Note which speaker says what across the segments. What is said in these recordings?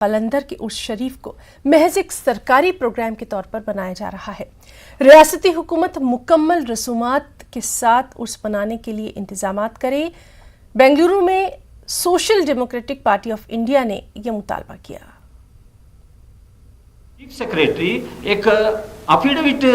Speaker 1: قلندر کے عرس شریف کو محض ایک سرکاری پروگرام کے طور پر منایا جا رہا ہے۔ ریاستی حکومت مکمل رسومات کے ساتھ عرس منانے کے لیے انتظامات کرے۔ بنگلورو میں social democratic party of India نے یہ مطالبہ کیا۔
Speaker 2: چیف سیکریٹری ایک افیڈویٹ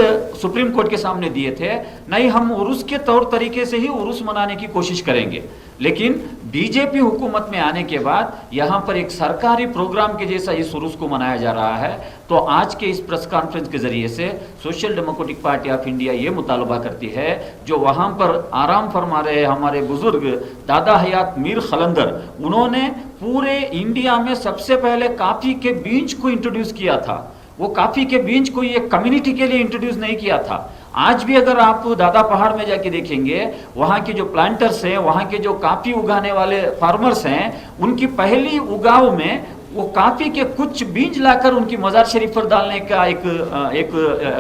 Speaker 2: سپریم کورٹ کے سامنے دیے تھے، نہیں ہم عرس کے طور طریقے سے ہی عرس منانے کی کوشش کریں گے، لیکن بی جے پی حکومت میں آنے کے بعد یہاں پر ایک سرکاری پروگرام کے جیسا اس عرس کو منایا جا رہا ہے۔ تو آج کے اس پریس کانفرنس کے ذریعے سے social democratic party of India یہ مطالبہ کرتی ہے، جو وہاں پر آرام فرما رہے ہمارے بزرگ دادا حیات میر قلندر، انہوں نے پورے انڈیا میں سب سے پہلے کافی کے بیج کو انٹروڈیوس کیا تھا۔ وہ کافی کے بیج کو یہ کمیونٹی کے لیے انٹروڈیوس نہیں کیا تھا۔ آج بھی اگر آپ دادا پہاڑ میں جا کے دیکھیں گے، وہاں کے جو پلانٹرز ہیں، وہاں کے جو کافی اگانے والے فارمرز ہیں، ان کی پہلی اگاؤ میں وہ کافی کے کچھ بیج لا کر ان کی مزار شریف پر ڈالنے کا ایک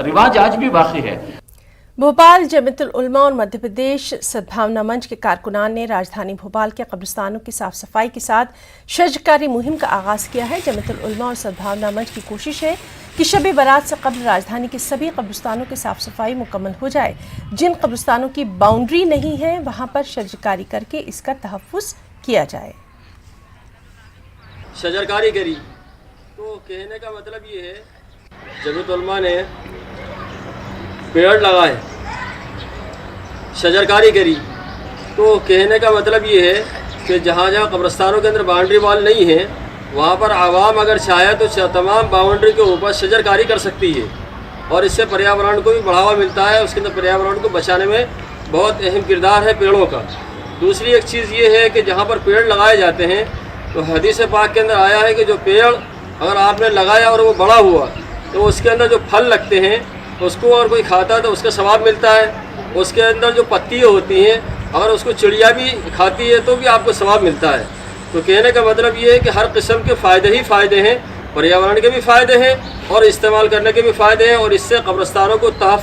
Speaker 2: رواج آج بھی باقی ہے۔
Speaker 1: بھوپال جمعیت العلماء اور مدھیہ پردیش سدبھاونا منچ کے کارکنان نے راجدھانی بھوپال کے قبرستانوں کی صاف صفائی کے ساتھ شجرکاری مہم کا آغاز کیا ہے۔ جمعیت العلماء اور سدبھاونا منچ کی کوشش ہے کہ شب برات سے قبل راجدھانی کے سبھی قبرستانوں کی صاف صفائی مکمل ہو جائے۔ جن قبرستانوں کی باؤنڈری نہیں ہے وہاں پر شجرکاری کر کے اس کا تحفظ کیا جائے۔
Speaker 3: شجرکاری کری تو کہنے کا مطلب یہ ہے جمعیت علماء نے پیڑ لگائے، شجرکاری کری تو کہنے کا مطلب یہ ہے کہ جہاں جہاں قبرستانوں کے اندر باؤنڈری وال نہیں ہے وہاں پر عوام اگر چاہے تو تمام باؤنڈری کے اوپر شجرکاری کر سکتی ہے، اور اس سے پریاورن کو بھی بڑھاوا ملتا ہے۔ اس کے اندر پریاورن کو بچانے میں بہت اہم کردار ہے پیڑوں کا۔ دوسری ایک چیز یہ ہے کہ جہاں پر پیڑ لگائے جاتے ہیں تو حدیث پاک کے اندر آیا ہے کہ جو پیڑ اگر آپ نے لگایا اور وہ بڑا ہوا تو اس کے اندر جو پھل لگتے ہیں اس کو اگر کوئی کھاتا ہے تو اس کا ثواب ملتا ہے۔ اس کے اندر جو پتیاں ہوتی ہیں اگر اس کو چڑیا بھی کھاتی ہے تو بھی آپ کو ثواب ملتا ہے۔ تو کہنے کا مطلب یہ ہے کہ ہر قسم کے فائدے ہی فائدے ہیں، پریاورن کے بھی فائدے ہیں اور استعمال کرنے کے بھی فائدے ہیں، اور اس سے قبرستانوں کو تحفظ